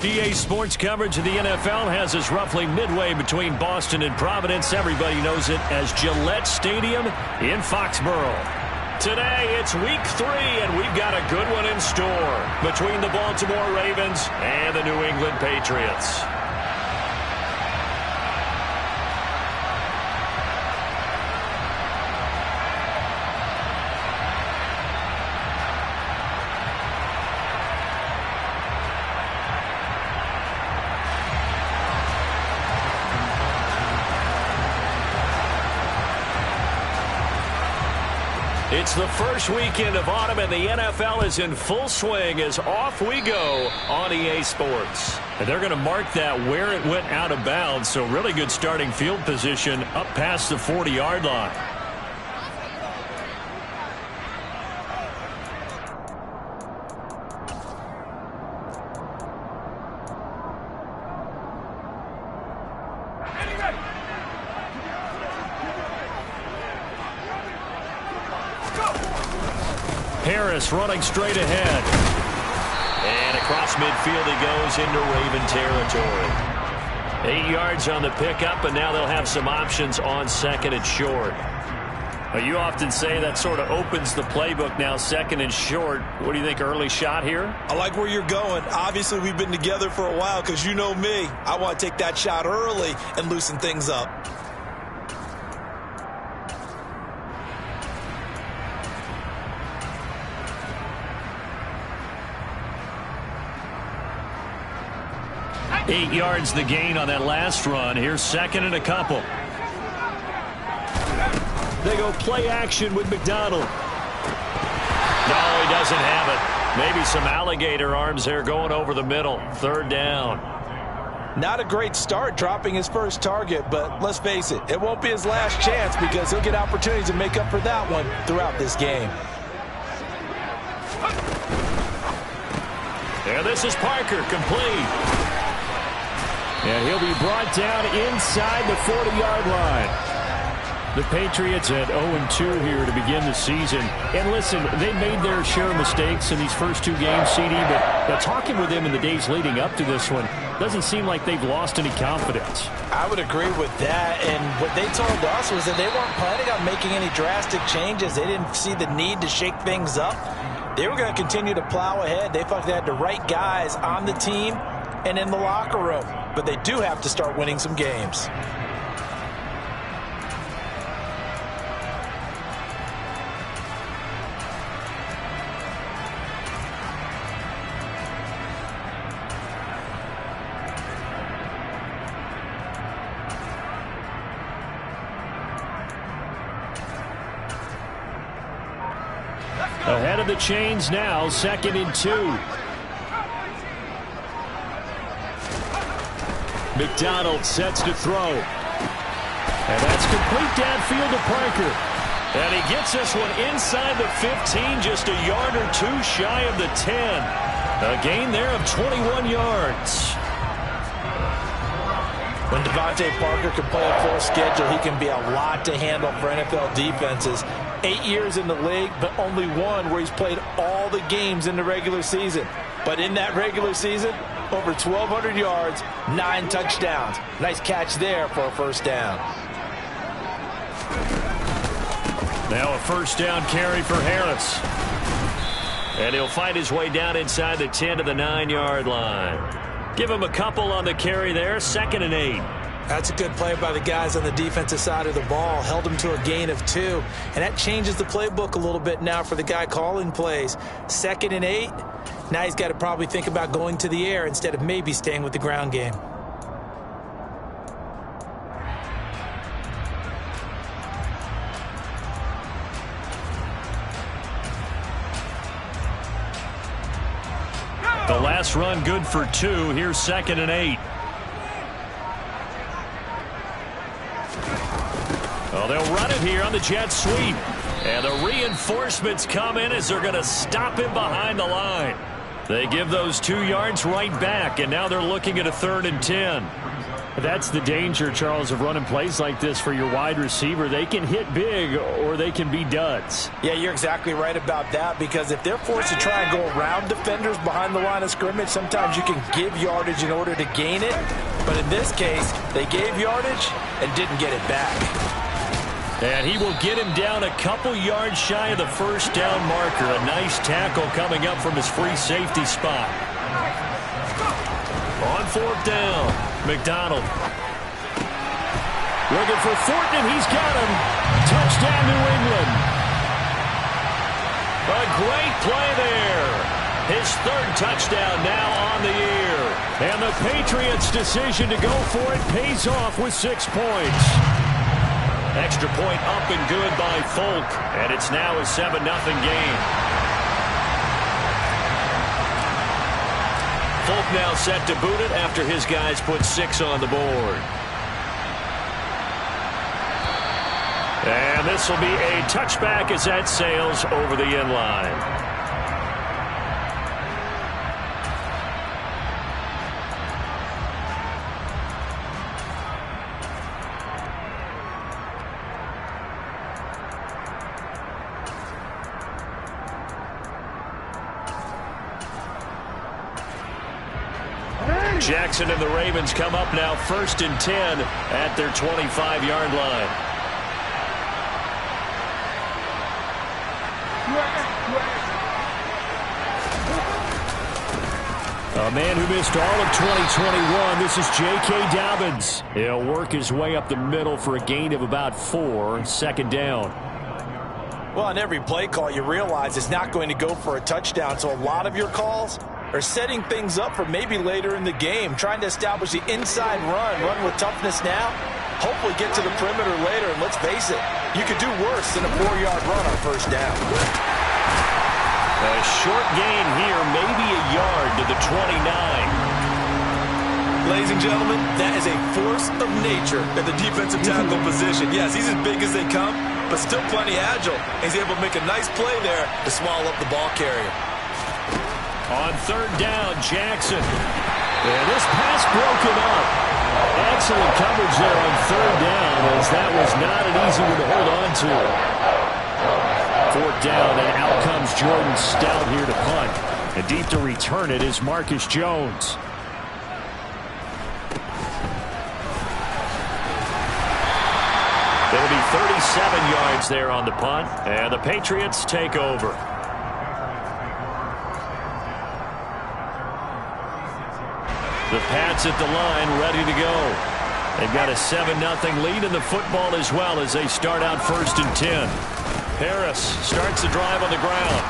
EA Sports coverage of the NFL has us roughly midway between Boston and Providence. Everybody knows it as Gillette Stadium in Foxborough. Today, it's week 3, and we've got a good one in store between the Baltimore Ravens and the New England Patriots. It's the first weekend of autumn, and the NFL is in full swing as off we go on EA Sports. And they're going to mark that where it went out of bounds, so really good starting field position up past the 40-yard line. Harris running straight ahead. And across midfield he goes into Raven territory. 8 yards on the pickup, and now they'll have some options on second and short. Well, you often say that sort of opens the playbook now, second and short. What do you think, early shot here? I like where you're going. Obviously, we've been together for a while because you know me. I want to take that shot early and loosen things up. Eight yards the gain on that last run. Here's second and a couple. They go play action with McDonald. No, he doesn't have it. Maybe some alligator arms there going over the middle. Third down. Not a great start dropping his first target, but let's face it, it won't be his last chance because he'll get opportunities to make up for that one throughout this game. And this is Parker, complete. And he'll be brought down inside the 40-yard line. The Patriots at 0-2 here to begin the season. And listen, they made their share of mistakes in these first 2 games, CD, but talking with them in the days leading up to this one, doesn't seem like they've lost any confidence. I would agree with that, and what they told us was that they weren't planning on making any drastic changes. They didn't see the need to shake things up. They were going to continue to plow ahead. They thought they had the right guys on the team and in the locker room. But they do have to start winning some games. Ahead of the chains now, second and 2. McDonald sets to throw. And that's complete downfield to Parker. And he gets this one inside the 15, just a yard or 2 shy of the 10. A gain there of 21 yards. When Devontae Parker can play a full schedule, he can be a lot to handle for NFL defenses. 8 years in the league, but only one where he's played all the games in the regular season. But in that regular season, over 1,200 yards, 9 touchdowns. Nice catch there for a first down. Now a first down carry for Harris. And he'll find his way down inside the 10 to the 9-yard line. Give him a couple on the carry there, second and 8. That's a good play by the guys on the defensive side of the ball. Held him to a gain of 2. And that changes the playbook a little bit now for the guy calling plays. Second and 8. Now he's got to probably think about going to the air instead of maybe staying with the ground game. The last run good for 2. Here's second and 8. Oh, they'll run it here on the jet sweep. And the reinforcements come in as they're going to stop him behind the line. They give those 2 yards right back, and now they're looking at a 3rd and 10. That's the danger, Charles, of running plays like this for your wide receiver. They can hit big or they can be duds. Yeah, you're exactly right about that, because if they're forced to try and go around defenders behind the line of scrimmage, sometimes you can give yardage in order to gain it. But in this case, they gave yardage and didn't get it back. And he will get him down a couple yards shy of the first down marker. A nice tackle coming up from his free safety spot. On fourth down, McDonald. Looking for Thornton, and he's got him. Touchdown, New England. A great play there. His third touchdown now on the year. And the Patriots' decision to go for it pays off with 6 points. Extra point up and good by Folk. And it's now a 7-0 game. Folk now set to boot it after his guys put 6 on the board. And this will be a touchback as that sails over the end line. Jackson and the Ravens come up now 1st and 10 at their 25-yard line. A man who missed all of 2021. This is J.K. Dobbins. He'll work his way up the middle for a gain of about 4. 2nd down. Well, on every play call, you realize it's not going to go for a touchdown. So a lot of your calls are setting things up for maybe later in the game, trying to establish the inside run with toughness now, hopefully get to the perimeter later. And let's face it, you could do worse than a 4-yard run on 1st down. A short gain here, maybe a yard to the 29. Ladies and gentlemen, that is a force of nature at the defensive tackle position. Yes, he's as big as they come, but still plenty agile. He's able to make a nice play there to swallow up the ball carrier. On 3rd down, Jackson. And this pass broken up. Excellent coverage there on 3rd down, as that was not an easy one to hold on to. 4th down, and out comes Jordan Stout here to punt. And deep to return it is Marcus Jones. It'll be 37 yards there on the punt, and the Patriots take over. The Pats at the line, ready to go. They've got a 7-0 lead in the football as well as they start out 1st and 10. Harris starts the drive on the ground.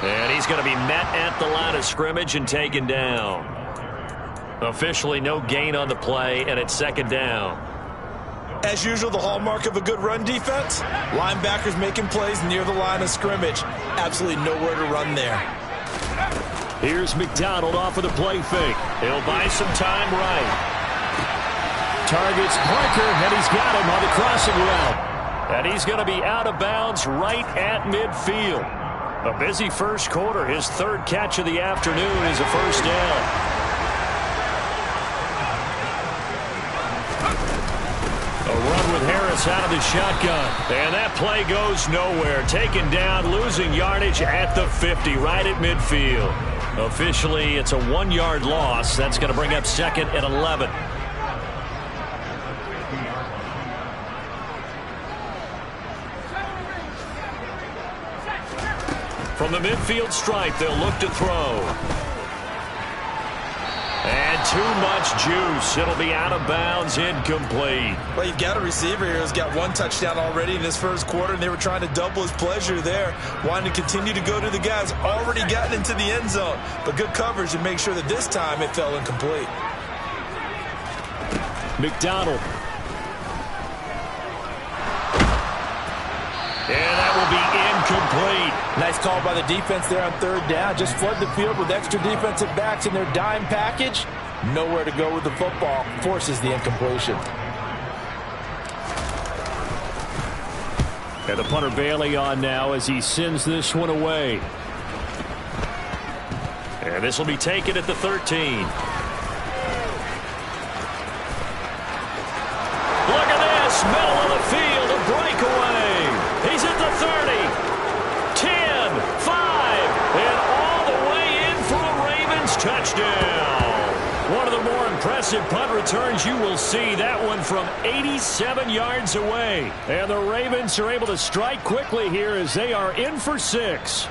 And he's going to be met at the line of scrimmage and taken down. Officially no gain on the play, and it's 2nd down. As usual, the hallmark of a good run defense, linebackers making plays near the line of scrimmage. Absolutely nowhere to run there. Here's McDonald off of the play fake. He'll buy some time right. Targets Parker, and he's got him on the crossing route. And he's going to be out of bounds right at midfield. A busy first quarter. His 3rd catch of the afternoon is a 1st down. A run with Harris out of the shotgun. And that play goes nowhere. Taken down, losing yardage at the 50, right at midfield. Officially, it's a 1-yard loss. That's going to bring up 2nd and 11. From the midfield stripe, they'll look to throw. And too much juice. It'll be out of bounds, incomplete. Well, you've got a receiver here who's got 1 touchdown already in this first quarter, and they were trying to double his pleasure there, wanting to continue to go to the guys already gotten into the end zone. But good coverage to make sure that this time it fell incomplete. McDonald. And that will be incomplete. Nice call by the defense there on 3rd down. Just flood the field with extra defensive backs in their dime package. Nowhere to go with the football. Forces the incompletion. And the punter Bailey on now as he sends this one away. And this will be taken at the 13. touchdown. One of the more impressive punt returns you will see. That one from 87 yards away. And the Ravens are able to strike quickly here as they are in for 6.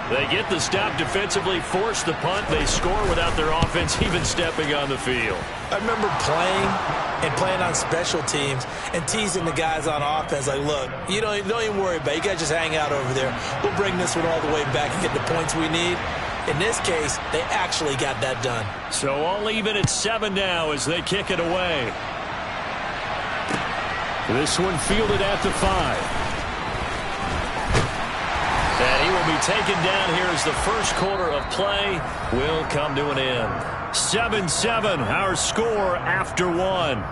They get the stop defensively, force the punt. They score without their offense even stepping on the field. I remember playing on special teams and teasing the guys on offense like, look, you don't even worry about it. You guys just hang out over there. We'll bring this one all the way back and get the points we need. In this case, they actually got that done. So all even at 7 now as they kick it away. This one fielded at the 5. And he will be taken down here as the first quarter of play will come to an end. 7-7, our score after 1.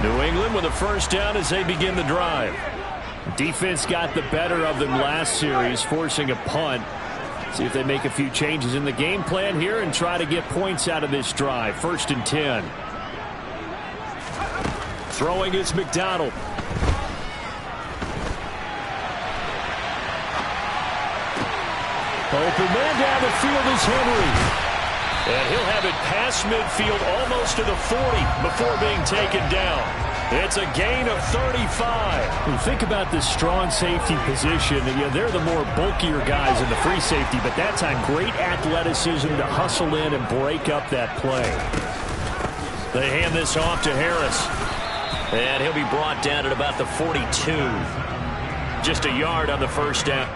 New England with a first down as they begin the drive. Defense got the better of them last series, forcing a punt. See if they make a few changes in the game plan here and try to get points out of this drive. 1st and 10. Throwing is McDonald. Open man down the field is Henry. And he'll have it past midfield almost to the 40 before being taken down. It's a gain of 35. When you think about this strong safety position, they're the more bulkier guys in the free safety, but that time great athleticism to hustle in and break up that play. They hand this off to Harris. And he'll be brought down at about the 42. Just a yard on the first down.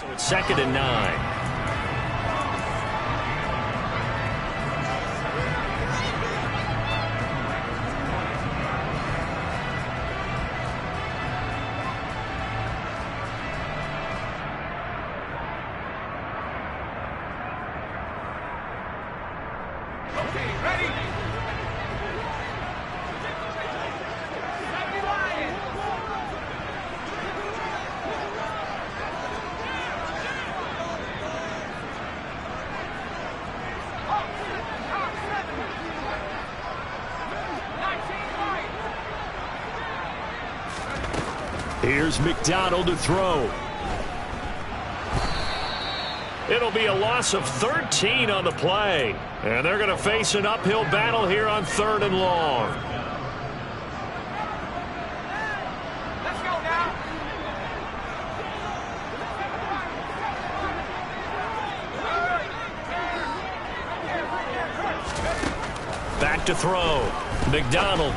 So it's 2nd and 9. Here's McDonald to throw. It'll be a loss of 13 on the play. And they're going to face an uphill battle here on 3rd and long. Let's go now. Back to throw. McDonald.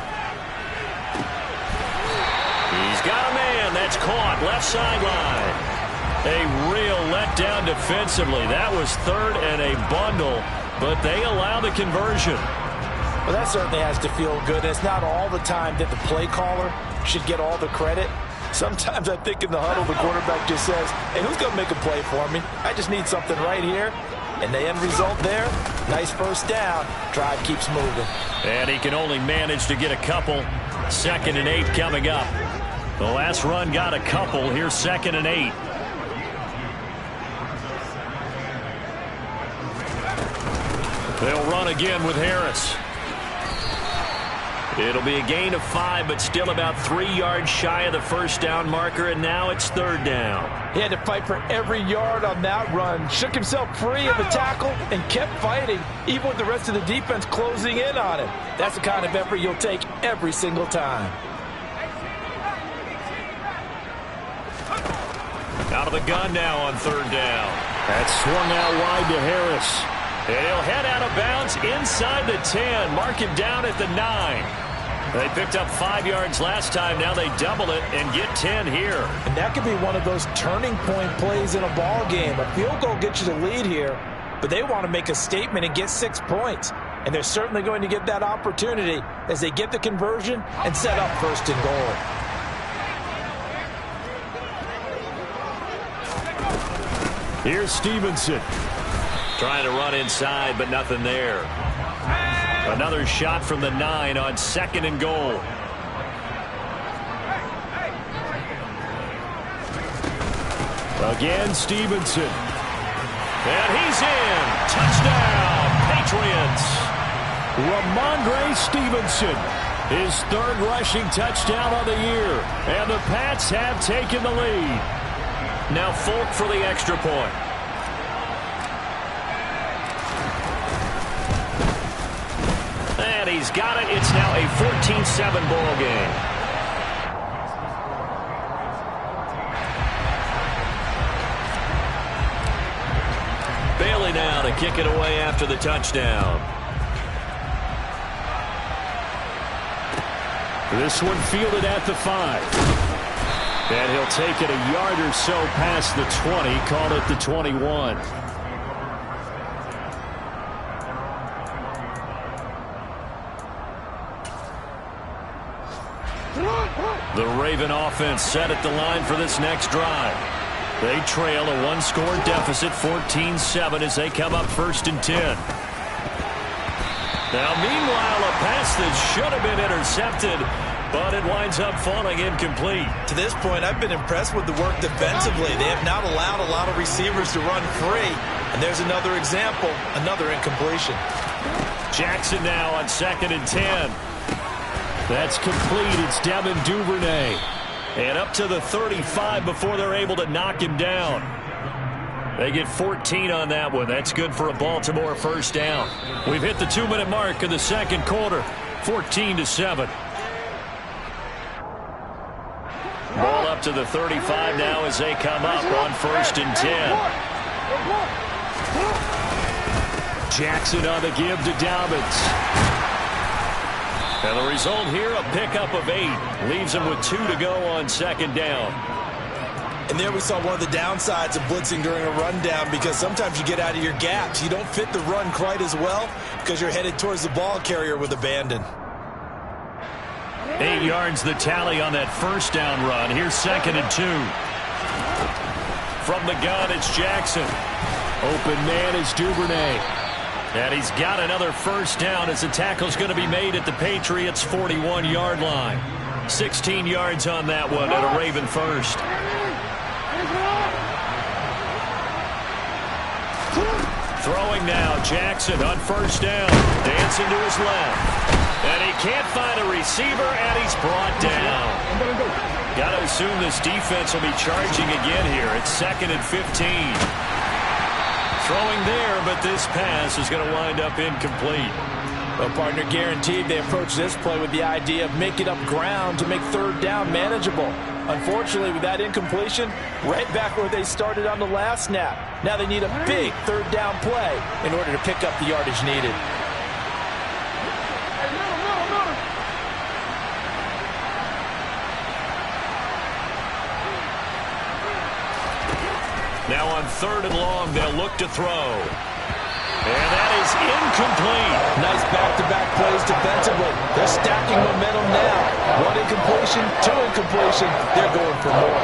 He's got a man. That's caught. Left sideline. A real letdown defensively. That was 3rd and a bundle, but they allow the conversion. Well, that certainly has to feel good. It's not all the time that the play caller should get all the credit. Sometimes I think in the huddle, the quarterback just says, hey, who's going to make a play for me? I just need something right here. And the end result there, nice first down. Drive keeps moving. And he can only manage to get a couple. 2nd and 8 coming up. The last run got a couple. Here's 2nd and 8. They'll run again with Harris. It'll be a gain of 5, but still about 3 yards shy of the first down marker, and now it's 3rd down. He had to fight for every yard on that run. Shook himself free of the tackle and kept fighting, even with the rest of the defense closing in on him. That's the kind of effort you'll take every single time. Out of the gun now on 3rd down. That's swung out wide to Harris. And he'll head out of bounds inside the 10. Mark him down at the 9. They picked up 5 yards last time. Now they double it and get 10 here. And that could be one of those turning point plays in a ball game. A field goal gets you the lead here, but they want to make a statement and get 6 points. And they're certainly going to get that opportunity as they get the conversion and set up 1st and goal. Here's Stevenson. Trying to run inside, but nothing there. Another shot from the 9 on 2nd and goal. Again, Stevenson. And he's in. Touchdown, Patriots. Ramondre Stevenson. His 3rd rushing touchdown of the year. And the Pats have taken the lead. Now Folk for the extra point. And he's got it. It's now a 14-7 ball game. Bailey now to kick it away after the touchdown. This one fielded at the 5. And he'll take it a yard or so past the 20. Call it the 21. The Raven offense set at the line for this next drive. They trail a 1-score deficit, 14-7, as they come up 1st and 10. Now, meanwhile, a pass that should have been intercepted, but it winds up falling incomplete. To this point, I've been impressed with the work defensively. They have not allowed a lot of receivers to run free. And there's another example, another incompletion. Jackson now on 2nd and 10. That's complete. It's Devin Duvernay. And up to the 35 before they're able to knock him down. They get 14 on that one. That's good for a Baltimore 1st down. We've hit the 2-minute mark of the 2nd quarter. 14-7. Ball up to the 35 now as they come up on 1st and 10. Jackson on the give to Dobbins. And the result here, a pickup of 8. Leaves him with 2 to go on 2nd down. And there we saw one of the downsides of blitzing during a rundown, because sometimes you get out of your gaps. You don't fit the run quite as well because you're headed towards the ball carrier with abandon. 8 yards the tally on that 1st down run. Here's 2nd and 2. From the gun, it's Jackson. Open man is Duvernay. And he's got another 1st down as the tackle's going to be made at the Patriots' 41-yard line. 16 yards on that one at a Raven 1st. Throwing now, Jackson on 1st down. Dancing to his left. And he can't find a receiver, and he's brought down. Got to assume this defense will be charging again here. It's 2nd and 15. Throwing there, but this pass is going to wind up incomplete. Well, partner, guaranteed they approach this play with the idea of making up ground to make third down manageable. Unfortunately, with that incompletion, right back where they started on the last snap. Now they need a big third down play in order to pick up the yardage needed. Now on 3rd and long, they'll look to throw. And that is incomplete. Nice back-to-back plays defensively. They're stacking momentum now. 1 incompletion, 2 incompletion. They're going for more.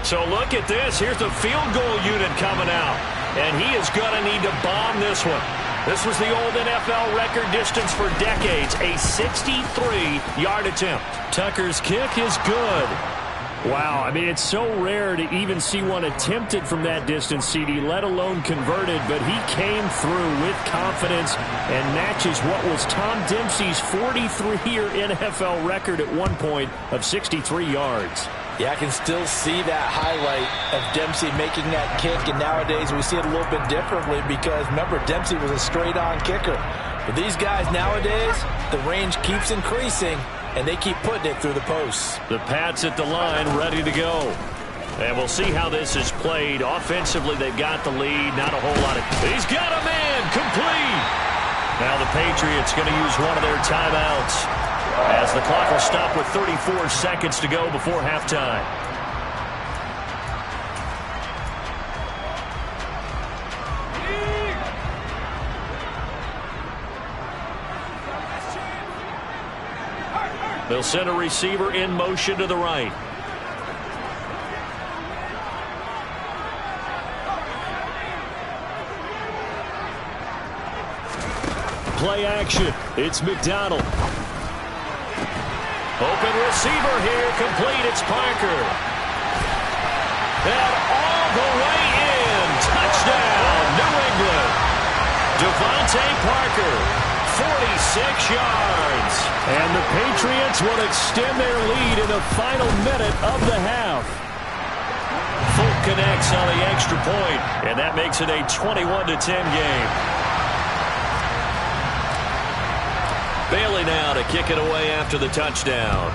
So look at this. Here's the field goal unit coming out. And he is going to need to bomb this one. This was the old NFL record distance for decades, a 63-yard attempt. Tucker's kick is good. Wow, I mean, it's so rare to even see one attempted from that distance, CD, let alone converted, but he came through with confidence and matches what was Tom Dempsey's 43-year NFL record at one point of 63 yards. Yeah, I can still see that highlight of Dempsey making that kick, and nowadays we see it a little bit differently because, remember, Dempsey was a straight-on kicker. But these guys nowadays, the range keeps increasing, and they keep putting it through the posts. The Pats at the line, ready to go. And we'll see how this is played. Offensively, they've got the lead. Not a whole lot of... He's got a man! Complete! Now the Patriots going to use one of their timeouts, as the clock will stop with 34 seconds to go before halftime. They'll send a receiver in motion to the right. Play action. It's McDonald. Open receiver here, complete, it's Parker. And all the way in, touchdown, New England. Devontae Parker, 46 yards. And the Patriots will extend their lead in the final minute of the half. Folk connects on the extra point, and that makes it a 21-10 game. Bailey now to kick it away after the touchdown.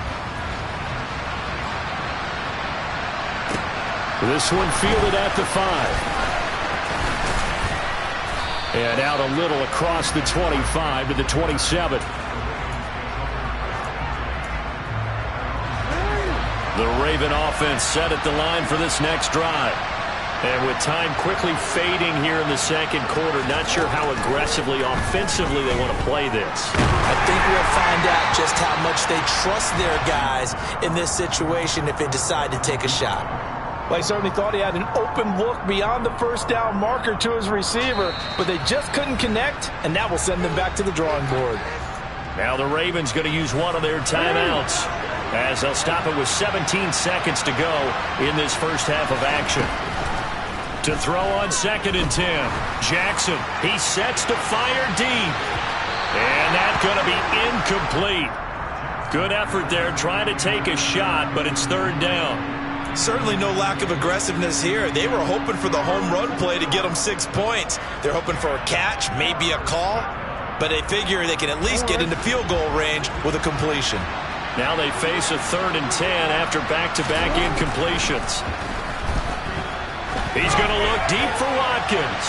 This one fielded at the 5. And out a little across the 25 to the 27. The Raven offense set at the line for this next drive. And with time quickly fading here in the second quarter, not sure how aggressively, offensively they want to play this. I think we'll find out just how much they trust their guys in this situation if they decide to take a shot. Well, he certainly thought he had an open look beyond the first down marker to his receiver, but they just couldn't connect, and that will send them back to the drawing board. Now the Ravens going to use one of their timeouts, as they'll stop it with 17 seconds to go in this first half of action. To throw on 2nd and 10. Jackson, he sets to fire deep. And that's going to be incomplete. Good effort there trying to take a shot, but it's 3rd down. Certainly no lack of aggressiveness here. They were hoping for the home run play to get them 6 points. They're hoping for a catch, maybe a call, but they figure they can at least get into field goal range with a completion. Now they face a 3rd and 10 after back-to-back incompletions. He's going to look deep for Watkins.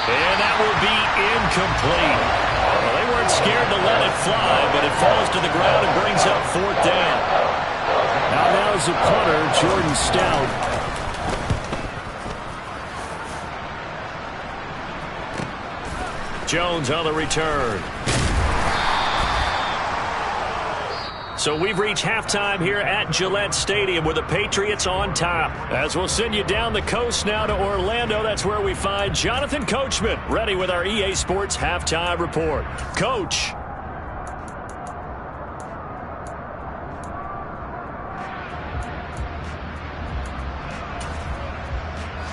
And that will be incomplete. Well, they weren't scared to let it fly, but it falls to the ground and brings up 4th down. Now is the punter, Jordan Stout. Jones on the return. So we've reached halftime here at Gillette Stadium with the Patriots on top. As we'll send you down the coast now to Orlando, that's where we find Jonathan Coachman, ready with our EA Sports Halftime Report. Coach.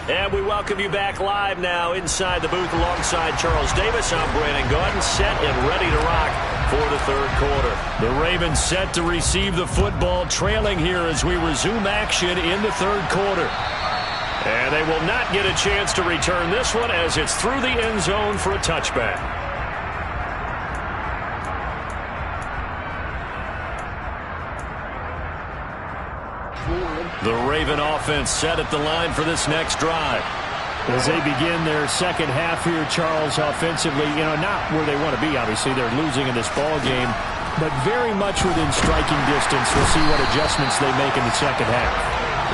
And And we welcome you back live now inside the booth alongside Charles Davis. I'm Brandon Gaudin, set and ready to rock for the third quarter. The Ravens set to receive the football, trailing here as we resume action in the third quarter. And they will not get a chance to return this one as it's through the end zone for a touchback. The Raven offense set at the line for this next drive. As they begin their second half here, Charles, offensively, not where they want to be, obviously. They're losing in this ball game, but very much within striking distance. We'll see what adjustments they make in the second half.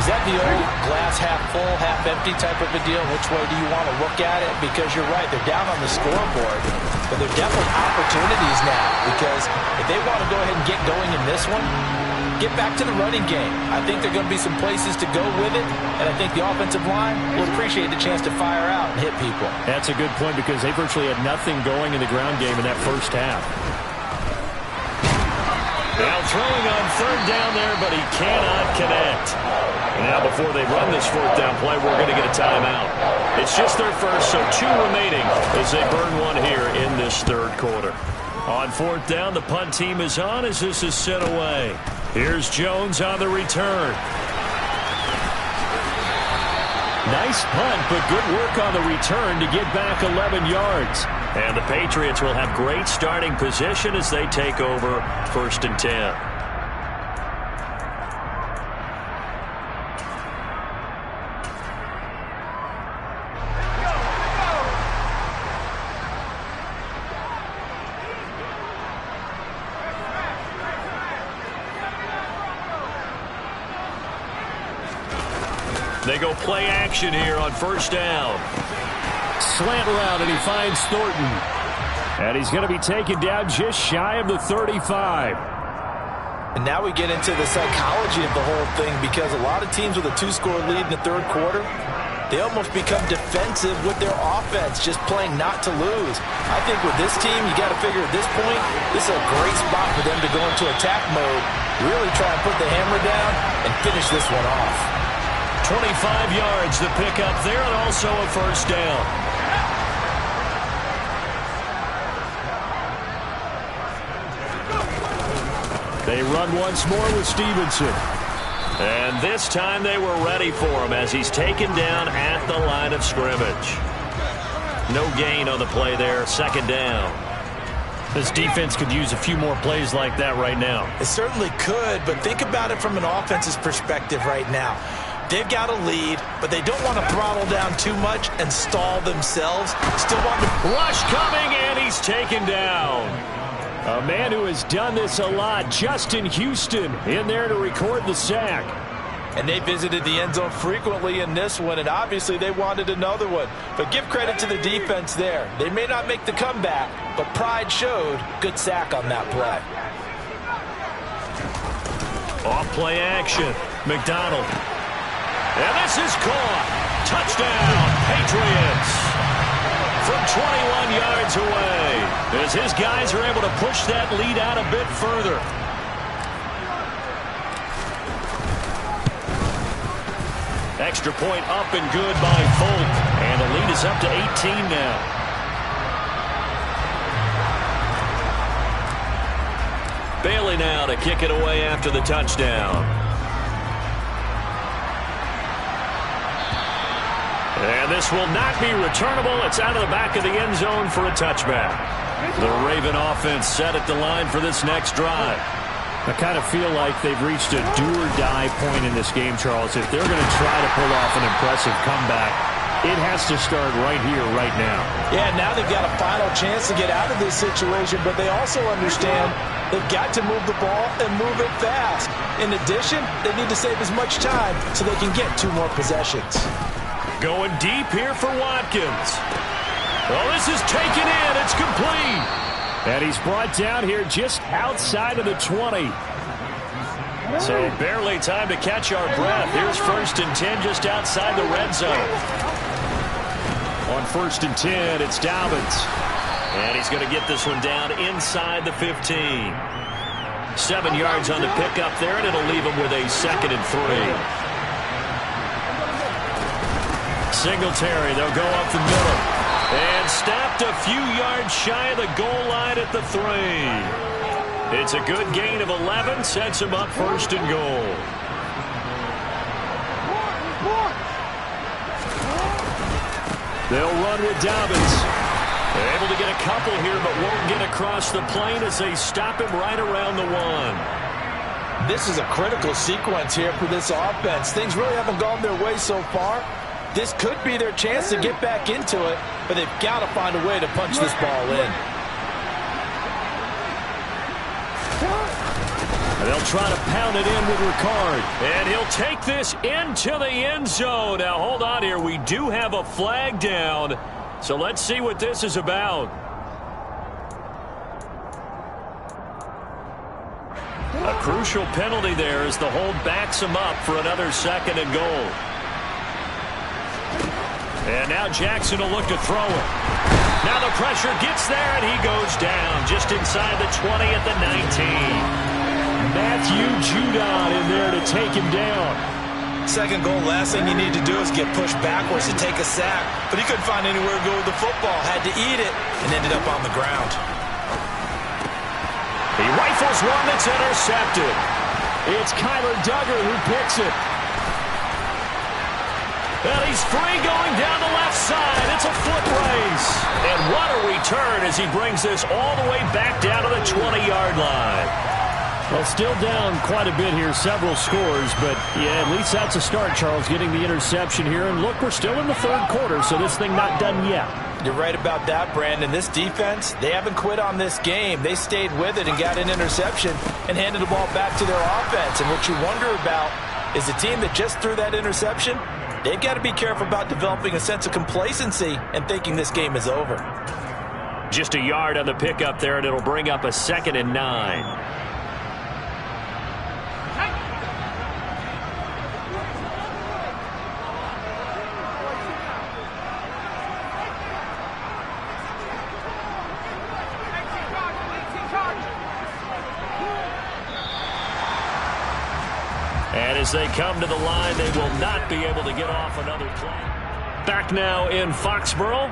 Is that the old glass half full, half empty type of a deal? Which way do you want to look at it? Because you're right, they're down on the scoreboard, but they're definitely opportunities now. Because if they want to go ahead and get going in this one, get back to the running game. I think there are going to be some places to go with it, and I think the offensive line will appreciate the chance to fire out and hit people. That's a good point because they virtually had nothing going in the ground game in that first half. Now throwing on third down there, but he cannot connect. And now before they run this fourth down play, we're going to get a timeout. It's just their first, so 2 remaining as they burn one here in this third quarter. On fourth down, the punt team is on as this is sent away. Here's Jones on the return. Nice punt, but good work on the return to get back 11 yards. And the Patriots will have great starting position as they take over 1st and 10. They go play action here on 1st down. Slant route, and he finds Thornton. And he's going to be taken down just shy of the 35. And now we get into the psychology of the whole thing, because a lot of teams with a 2-score lead in the third quarter, they almost become defensive with their offense, just playing not to lose. I think with this team, you got to figure at this point, this is a great spot for them to go into attack mode, really try and put the hammer down and finish this one off. 25 yards to pick up there, and also a 1st down. They run once more with Stevenson. And this time they were ready for him as he's taken down at the line of scrimmage. No gain on the play there, 2nd down. This defense could use a few more plays like that right now. It certainly could, but think about it from an offense's perspective right now. They've got a lead, but they don't want to throttle down too much and stall themselves. Still want to... Rush coming, and he's taken down. A man who has done this a lot, Justin Houston, in there to record the sack. And they visited the end zone frequently in this one, and obviously they wanted another one. But give credit to the defense there. They may not make the comeback, but pride showed. Good sack on that play. Off play action. McDonald. And this is caught. Touchdown, Patriots. From 21 yards away, as his guys are able to push that lead out a bit further. Extra point up and good by Folk. And the lead is up to 18 now. Bailey now to kick it away after the touchdown. And this will not be returnable. It's out of the back of the end zone for a touchback. The Raven offense set at the line for this next drive. I kind of feel like they've reached a do-or-die point in this game, Charles. If they're going to try to pull off an impressive comeback, it has to start right here, right now. Yeah, now they've got a final chance to get out of this situation, but they also understand they've got to move the ball and move it fast. In addition, they need to save as much time so they can get 2 more possessions. Going deep here for Watkins. Well, this is taken in. It's complete. And he's brought down here just outside of the 20. So barely time to catch our breath. Here's 1st and 10 just outside the red zone. On 1st and 10, it's Dobbins. And he's going to get this one down inside the 15. 7 yards on the pickup there, and it'll leave him with a 2nd and 3. Singletary, they'll go up the middle. And stopped a few yards shy of the goal line at the 3. It's a good gain of 11, sets him up first and goal. They'll run with Dobbins. They're able to get a couple here, but won't get across the plane as they stop him right around the 1. This is a critical sequence here for this offense. Things really haven't gone their way so far. This could be their chance to get back into it, but they've got to find a way to punch this ball in. They'll try to pound it in with Ricard. And he'll take this into the end zone. Now, hold on here. We do have a flag down. So let's see what this is about. A crucial penalty there as the hold backs him up for another 2nd and goal. And now Jackson will look to throw it. Now the pressure gets there, and he goes down just inside the 20 at the 19. Matthew Judon in there to take him down. 2nd goal, last thing you need to do is get pushed backwards to take a sack. But he couldn't find anywhere to go with the football. Had to eat it and ended up on the ground. He rifles one that's intercepted. It's Kyler Duggar who picks it. And he's free going down the left side. It's a foot race. And what a return as he brings this all the way back down to the 20-yard line. Well, still down quite a bit here, several scores, but yeah, at least that's a start, Charles, getting the interception here. And look, we're still in the 3rd quarter, so this thing not done yet. You're right about that, Brandon. This defense, they haven't quit on this game. They stayed with it and got an interception and handed the ball back to their offense. And what you wonder about is the team that just threw that interception, they've got to be careful about developing a sense of complacency and thinking this game is over. Just a yard on the pickup there, and it'll bring up a 2nd and 9. And as they come to the line, they will not be able to get off another play. Back now in Foxborough.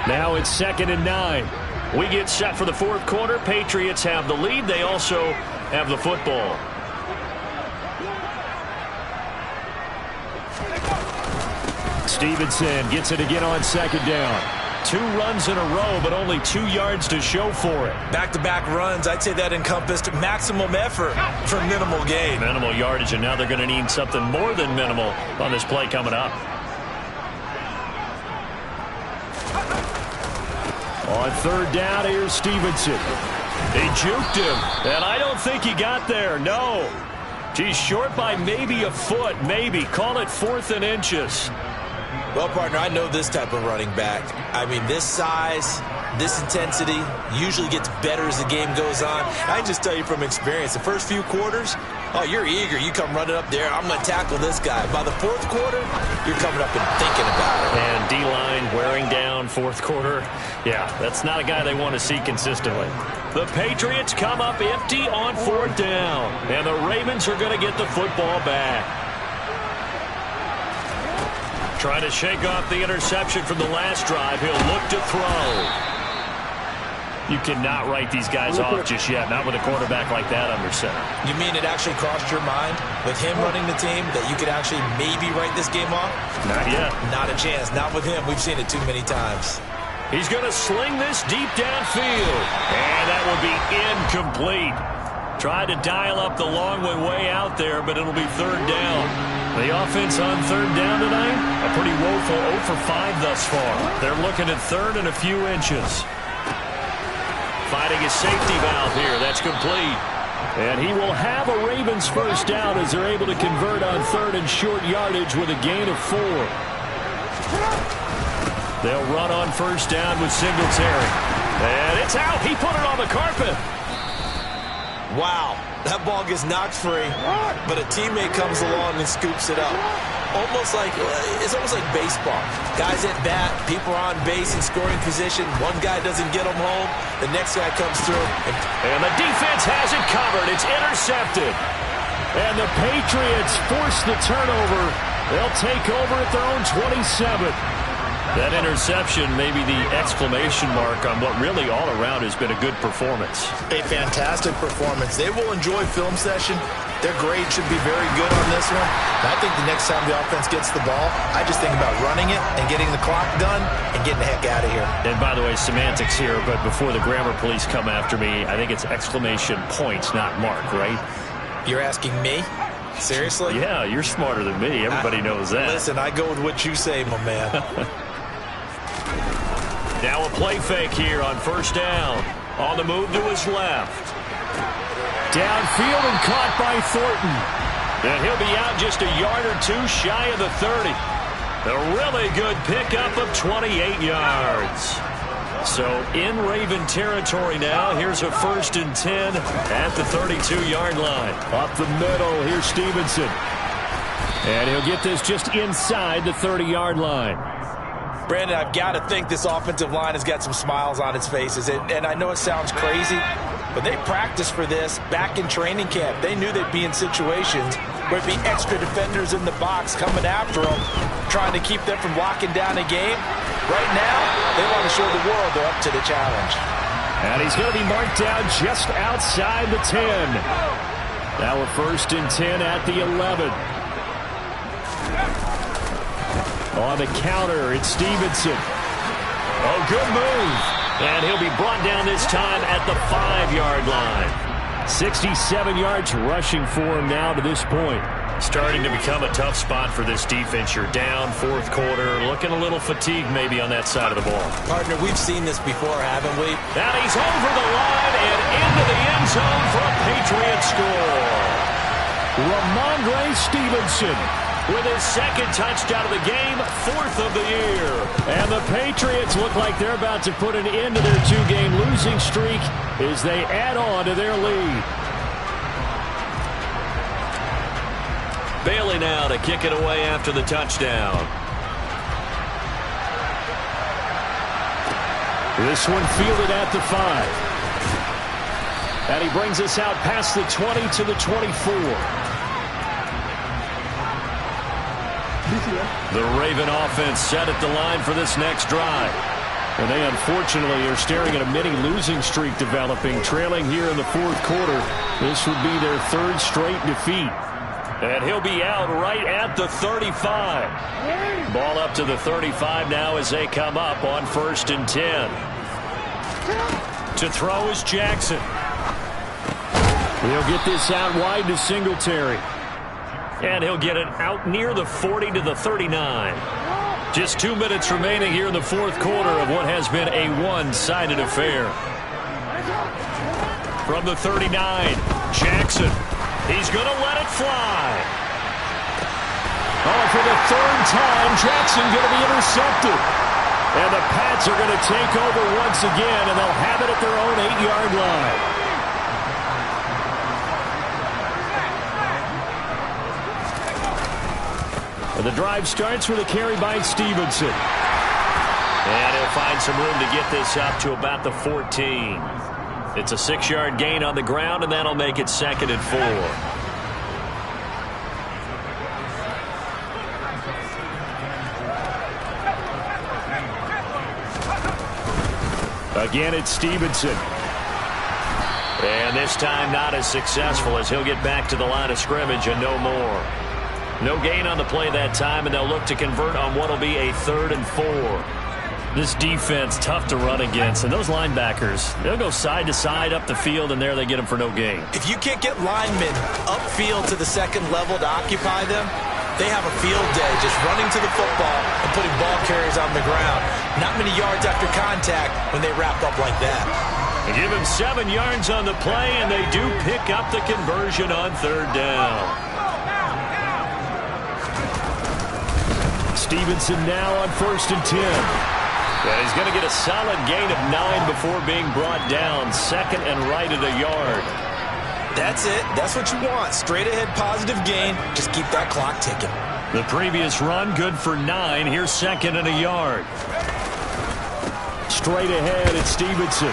Now it's 2nd and 9. We get set for the 4th quarter. Patriots have the lead. They also have the football. Stevenson gets it again on 2nd down. 2 runs in a row, but only 2 yards to show for it. Back-to-back runs, I'd say that encompassed maximum effort for minimal gain. Minimal yardage, and now they're going to need something more than minimal on this play coming up. On 3rd down, here's Stevenson. He juked him, and I don't think he got there, no. He's short by maybe a foot, maybe. Call it 4th and inches. Well, partner, I know this type of running back. I mean, this size, this intensity usually gets better as the game goes on. I can just tell you from experience, the first few quarters, oh, you're eager. You come running up there, I'm going to tackle this guy. By the 4th quarter, you're coming up and thinking about it. And D-line wearing down 4th quarter. Yeah, that's not a guy they want to see consistently. The Patriots come up empty on 4th down. And the Ravens are going to get the football back. Trying to shake off the interception from the last drive. He'll look to throw. You cannot write these guys off just yet, not with a quarterback like that under center. You mean it actually crossed your mind with him running the team that you could actually maybe write this game off? Not yet. Not a chance. Not with him. We've seen it too many times. He's going to sling this deep downfield. And that will be incomplete. Tried to dial up the long way out there, but it'll be 3rd down. The offense on 3rd down tonight, a pretty woeful 0 for 5 thus far. They're looking at 3rd and a few inches. Finding a safety valve here. That's complete. And he will have a Ravens 1st down as they're able to convert on 3rd and short yardage with a gain of 4. They'll run on 1st down with Singletary. And it's out. He put it on the carpet. Wow, that ball gets knocked free, but a teammate comes along and scoops it up. It's almost like baseball. Guys at bat, people are on base in scoring position. One guy doesn't get them home, the next guy comes through. And the defense has it covered. It's intercepted. And the Patriots force the turnover They'll take over at their own 27. That interception may be the exclamation mark on what really all around has been a good performance. A fantastic performance. They will enjoy film session. Their grade should be very good on this one. And I think the next time the offense gets the ball, I just think about running it and getting the clock done and getting the heck out of here. And by the way, semantics here, but before the grammar police come after me, I think it's exclamation points, not mark, right? You're asking me? Seriously? Yeah, you're smarter than me. Everybody knows that. Listen, I go with what you say, my man. Now a play fake here on first down. On the move to his left. Downfield and caught by Thornton. And he'll be out just a yard or two shy of the 30. A really good pickup of 28 yards. So in Raven territory now. Here's a 1st and 10 at the 32-yard line. Up the middle, here's Stevenson. And he'll get this just inside the 30-yard line. Brandon, I've got to think this offensive line has got some smiles on its faces. And I know it sounds crazy, but they practiced for this back in training camp. They knew they'd be in situations where it'd be extra defenders in the box coming after them, trying to keep them from locking down a game. Right now, they want to show the world they're up to the challenge. And he's going to be marked down just outside the 10. Now a 1st and 10 at the 11. On the counter, it's Stevenson. Oh, good move. And he'll be brought down this time at the 5-yard line. 67 yards rushing for him now to this point. Starting to become a tough spot for this defense. You're down 4th quarter, looking a little fatigued maybe on that side of the ball. Partner, we've seen this before, haven't we? And he's over the line and into the end zone for a Patriot score. Ramondre Stevenson with his 2nd touchdown of the game, 4th of the year. And the Patriots look like they're about to put an end to their 2-game losing streak as they add on to their lead. Bailey now to kick it away after the touchdown. This one fielded at the 5. And he brings us out past the 20 to the 24. The Raven offense set at the line for this next drive. And they unfortunately are staring at a mini losing streak developing, trailing here in the 4th quarter. This would be their 3rd straight defeat. And he'll be out right at the 35. Ball up to the 35 now as they come up on 1st and 10. To throw is Jackson. He'll get this out wide to Singletary. And he'll get it out near the 40 to the 39. Just 2 minutes remaining here in the 4th quarter of what has been a one-sided affair. From the 39, Jackson. He's going to let it fly. Oh, for the 3rd time, Jackson going to be intercepted. And the Pats are going to take over once again, and they'll have it at their own 8-yard line. And the drive starts with a carry by Stevenson. And he'll find some room to get this up to about the 14. It's a 6-yard gain on the ground, and that'll make it 2nd and 4. Again, it's Stevenson. And this time not as successful as he'll get back to the line of scrimmage and no more. No gain on the play that time, and they'll look to convert on what will be a 3rd and 4. This defense, tough to run against. And those linebackers, they'll go side to side up the field, and there they get them for no gain. If you can't get linemen upfield to the 2nd level to occupy them, they have a field day just running to the football and putting ball carriers on the ground. Not many yards after contact when they wrap up like that. They give him 7 yards on the play, and they do pick up the conversion on 3rd down. Stevenson now on 1st and 10. Yeah, he's going to get a solid gain of 9 before being brought down. 2nd and right at a yard. That's it. That's what you want. Straight ahead positive gain. Just keep that clock ticking. The previous run good for 9. Here's 2nd and a yard. Straight ahead, it's Stevenson.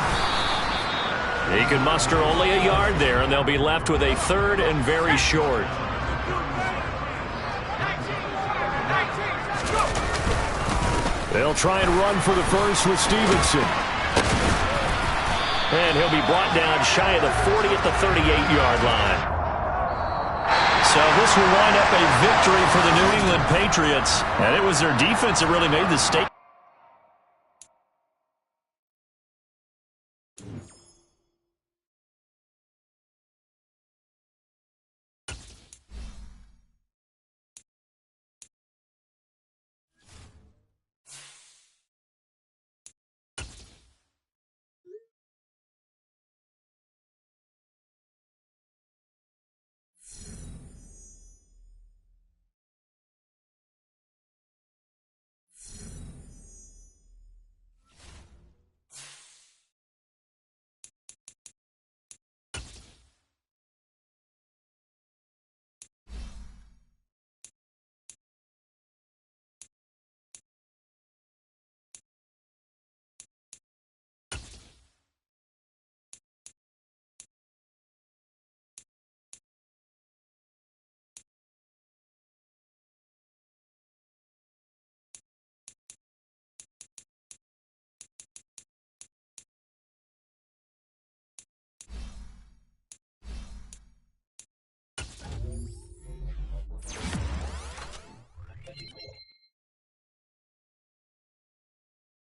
He can muster only a yard there, and they'll be left with a 3rd and very short. They'll try and run for the first with Stevenson. And he'll be brought down shy of the 40 at the 38-yard line. So this will wind up a victory for the New England Patriots. And it was their defense that really made the statement.